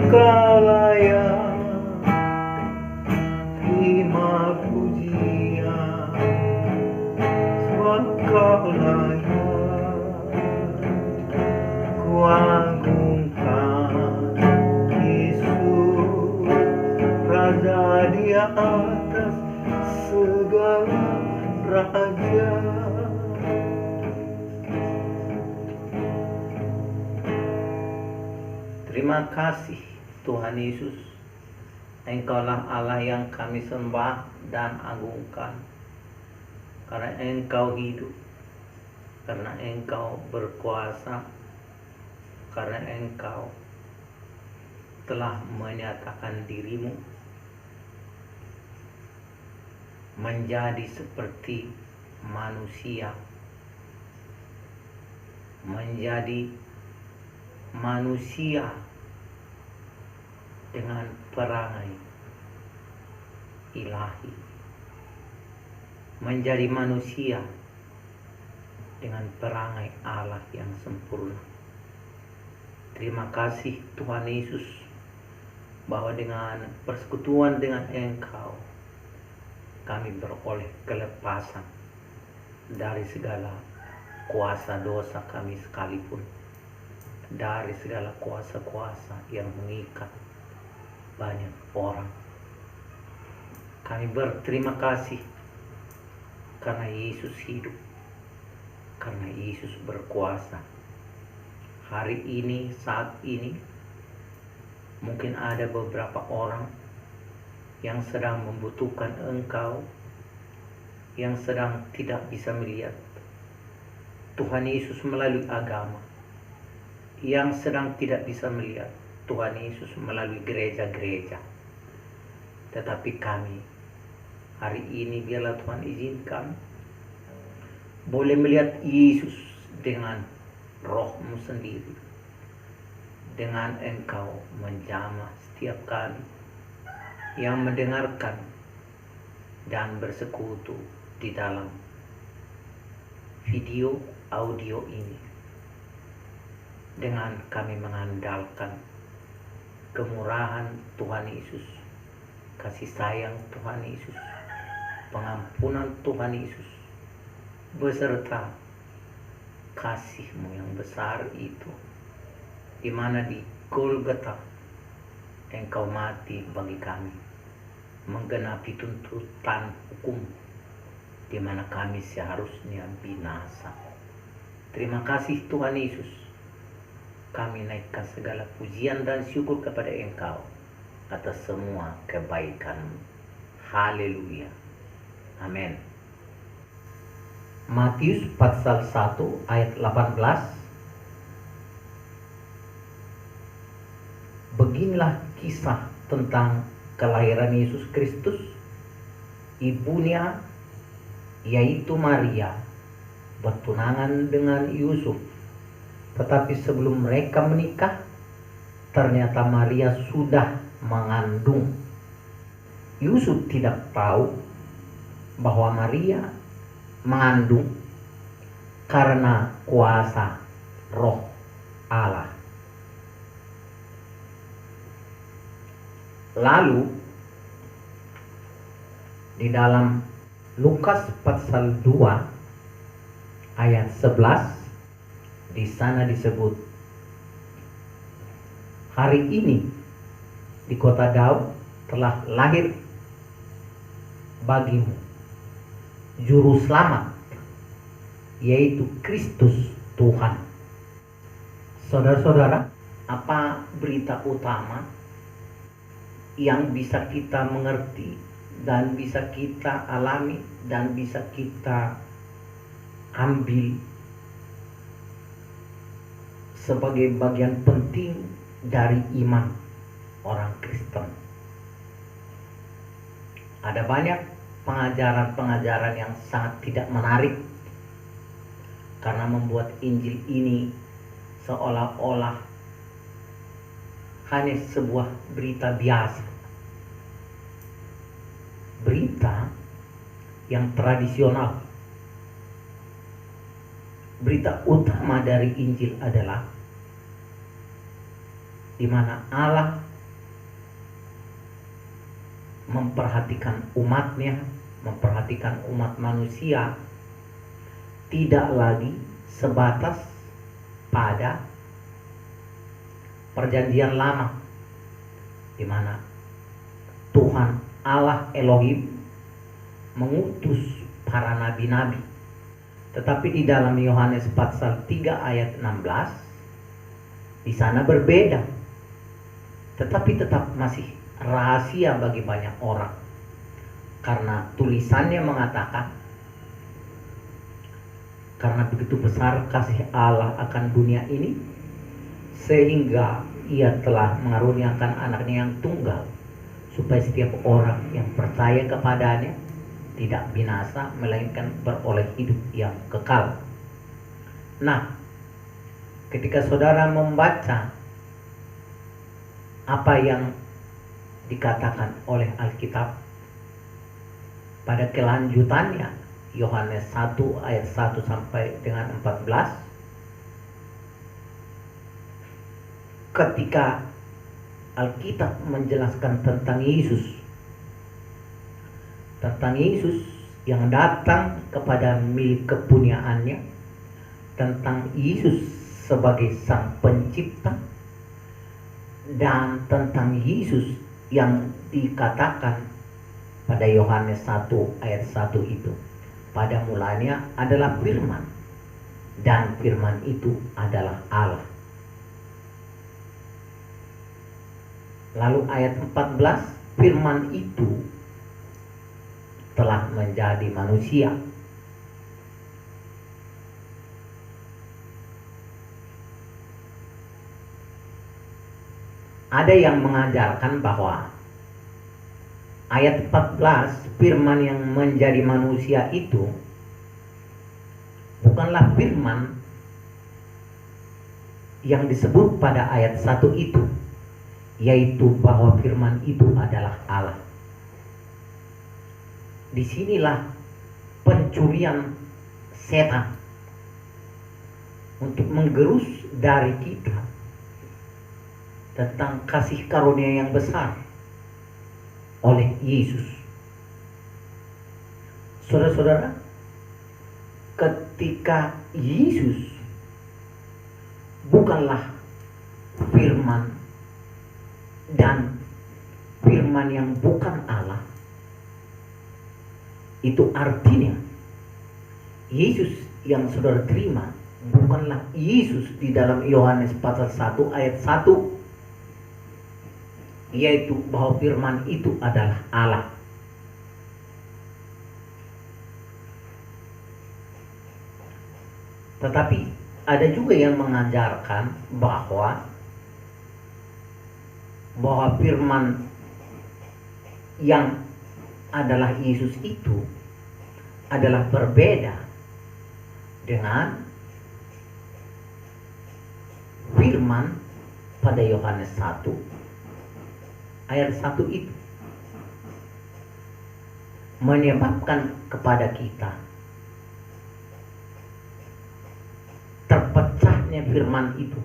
Engkaulah yang terima pujian, sebab Engkaulah yang kuagungkan. Yesus, Raja di atas segala raja. Terima kasih Tuhan Yesus, Engkaulah Allah yang kami sembah dan agungkan, karena Engkau hidup, karena Engkau berkuasa, karena Engkau telah menyatakan dirimu menjadi seperti manusia, menjadi manusia dengan perangai ilahi, menjadi manusia dengan perangai Allah yang sempurna. Terima kasih Tuhan Yesus, bahwa dengan persekutuan dengan Engkau kami beroleh kelepasan dari segala kuasa dosa kami sekalipun, dari segala kuasa-kuasa yang mengikat banyak orang. Kami berterima kasih karena Yesus hidup, karena Yesus berkuasa. Hari ini, saat ini, mungkin ada beberapa orang yang sedang membutuhkan Engkau, yang sedang tidak bisa melihat Tuhan Yesus melalui agama, yang sedang tidak bisa melihat Tuhan Yesus melalui gereja-gereja. Tetapi kami hari ini, biarlah Tuhan izinkan boleh melihat Yesus dengan roh-Mu sendiri, dengan Engkau menjamah setiap kali yang mendengarkan dan bersekutu di dalam video audio ini, dengan kami mengandalkan kemurahan Tuhan Yesus, kasih sayang Tuhan Yesus, pengampunan Tuhan Yesus, beserta kasih-Mu yang besar itu, di mana di Golgota Engkau mati bagi kami, menggenapi tuntutan hukum, di mana kami seharusnya binasa. Terima kasih Tuhan Yesus. Kami naikkan segala pujian dan syukur kepada Engkau atas semua kebaikan-Mu. Haleluya. Amin. Matius pasal 1 ayat 18. Beginilah kisah tentang kelahiran Yesus Kristus. Ibunya, yaitu Maria, bertunangan dengan Yusuf. Tetapi sebelum mereka menikah, ternyata Maria sudah mengandung. Yusuf tidak tahu bahwa Maria mengandung karena kuasa Roh Allah. Lalu di dalam Lukas pasal 2 ayat 11, di sana disebut, hari ini di kota Daud telah lahir bagimu juru selamat, yaitu Kristus Tuhan. Saudara-saudara, apa berita utama yang bisa kita mengerti dan bisa kita alami dan bisa kita ambil sebagai bagian penting dari iman orang Kristen? Ada banyak pengajaran-pengajaran yang sangat tidak menarik, karena membuat Injil ini seolah-olah hanya sebuah berita biasa, berita yang tradisional. Berita utama dari Injil adalah di mana Allah memperhatikan umatnya, memperhatikan umat manusia, tidak lagi sebatas pada perjanjian lama, di mana Tuhan Allah Elohim mengutus para nabi-nabi. Tetapi di dalam Yohanes pasal 3 ayat 16, di sana berbeda. Tetapi tetap masih rahasia bagi banyak orang. Karena tulisannya mengatakan, karena begitu besar kasih Allah akan dunia ini, sehingga Ia telah mengaruniakan anaknya yang tunggal, supaya setiap orang yang percaya kepadanya tidak binasa, melainkan beroleh hidup yang kekal. Nah, ketika saudara membaca apa yang dikatakan oleh Alkitab pada kelanjutannya, Yohanes 1 ayat 1 sampai dengan 14, ketika Alkitab menjelaskan tentang Yesus yang datang kepada milik kepunyaannya, tentang Yesus sebagai Sang Pencipta, dan tentang Yesus yang dikatakan pada Yohanes 1 ayat 1 itu, pada mulanya adalah firman, dan firman itu adalah Allah. Lalu ayat 14, firman itu telah menjadi manusia. Ada yang mengajarkan bahwa ayat 14, firman yang menjadi manusia itu bukanlah firman yang disebut pada ayat 1 itu, yaitu bahwa firman itu adalah Allah. Disinilah pencurian setan untuk menggerus dari kita tentang kasih karunia yang besar oleh Yesus. Saudara-saudara, ketika Yesus bukanlah firman, dan firman yang bukan Allah, itu artinya Yesus yang saudara terima bukanlah Yesus di dalam Yohanes pasal 1 ayat 1, yaitu bahwa firman itu adalah Allah. Tetapi ada juga yang mengajarkan bahwa firman yang adalah Yesus itu adalah berbeda dengan firman pada Yohanes 1 ayat 1 itu, menyebabkan kepada kita terpecahnya firman itu.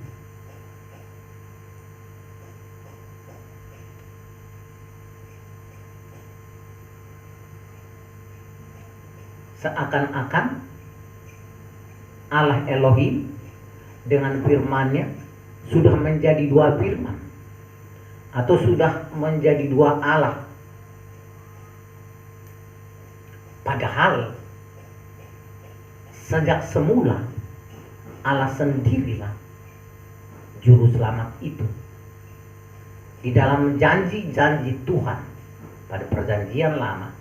Seakan-akan Allah Elohim dengan firman-Nya sudah menjadi dua firman, atau sudah menjadi dua Allah. Padahal sejak semula Allah sendirilah juru selamat itu. Di dalam janji-janji Tuhan pada perjanjian lama,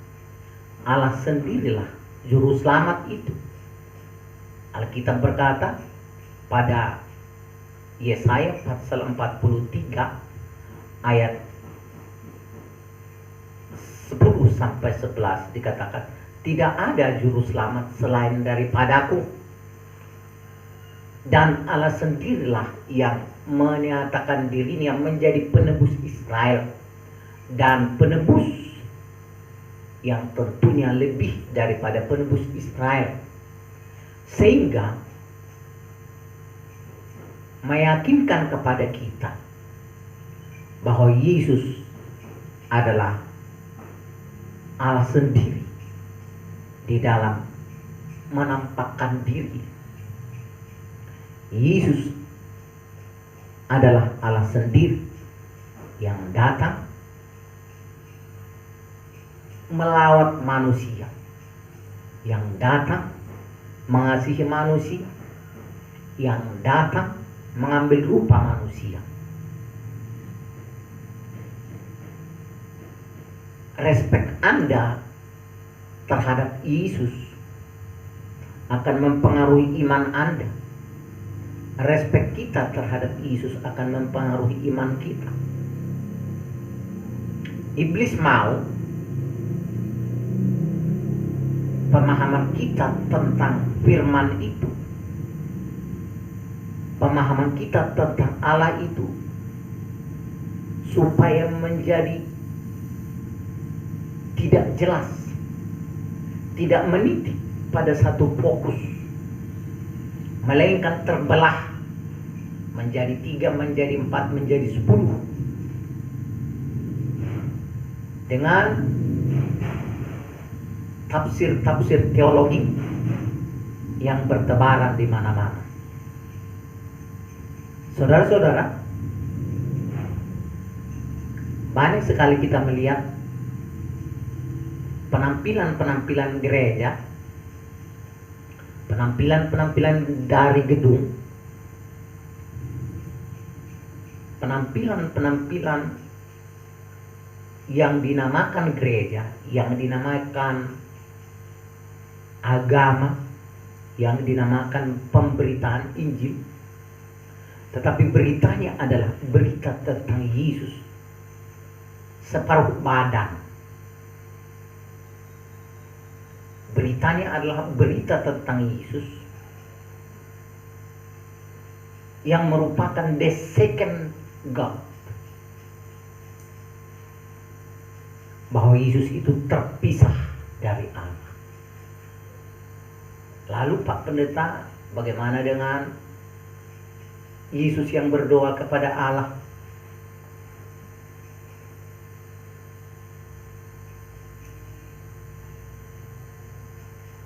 Allah sendirilah juru selamat itu. Alkitab berkata pada Yesaya pasal 43 ayat 10 sampai 11 dikatakan, tidak ada juru selamat selain daripadaku, dan Allah sendirilah yang menyatakan dirinya menjadi penebus Israel, dan penebus yang tentunya lebih daripada penebus Israel, sehingga meyakinkan kepada kita bahwa Yesus adalah Allah sendiri di dalam menampakkan diri. Yesus adalah Allah sendiri yang datang melawat manusia, yang datang mengasihi manusia, yang datang mengambil rupa manusia. Respek Anda terhadap Yesus akan mempengaruhi iman Anda. Respek kita terhadap Yesus akan mempengaruhi iman kita. Iblis mau pemahaman kita tentang firman itu, pemahaman kita tentang Allah itu, supaya menjadi tidak jelas, tidak meniti pada satu fokus, melainkan terbelah menjadi 3, menjadi 4, menjadi 10 dengan tafsir-tafsir teologi yang bertebaran di mana-mana. Saudara-saudara, banyak sekali kita melihat penampilan-penampilan gereja, penampilan-penampilan dari gedung, penampilan-penampilan yang dinamakan gereja, yang dinamakan agama, yang dinamakan pemberitaan Injil, tetapi beritanya adalah berita tentang Yesus separuh badan. Beritanya adalah berita tentang Yesus yang merupakan the second God, bahwa Yesus itu terpisah dari Allah. Lalu Pak Pendeta, bagaimana dengan Yesus yang berdoa kepada Allah?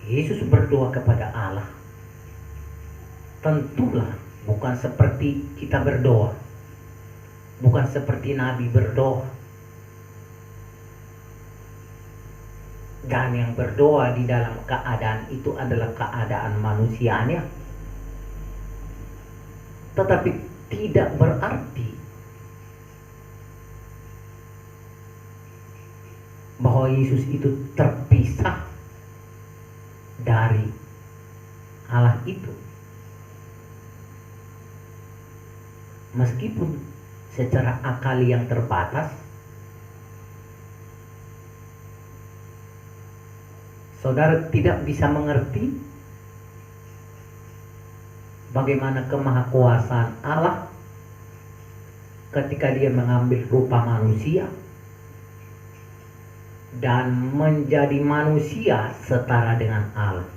Yesus berdoa kepada Allah tentulah bukan seperti kita berdoa, bukan seperti Nabi berdoa. Dan yang berdoa di dalam keadaan itu adalah keadaan manusianya, tetapi tidak berarti bahwa Yesus itu terpisah dari Allah itu. Meskipun secara akal yang terbatas, saudara tidak bisa mengerti bagaimana kemahakuasaan Allah ketika Dia mengambil rupa manusia dan menjadi manusia setara dengan Allah.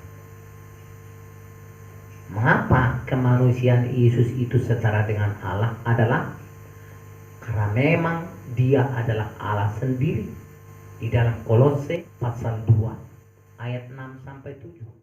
Mengapa kemanusiaan Yesus itu setara dengan Allah adalah karena memang Dia adalah Allah sendiri. Di dalam Kolose pasal 2 ayat 6 sampai 7.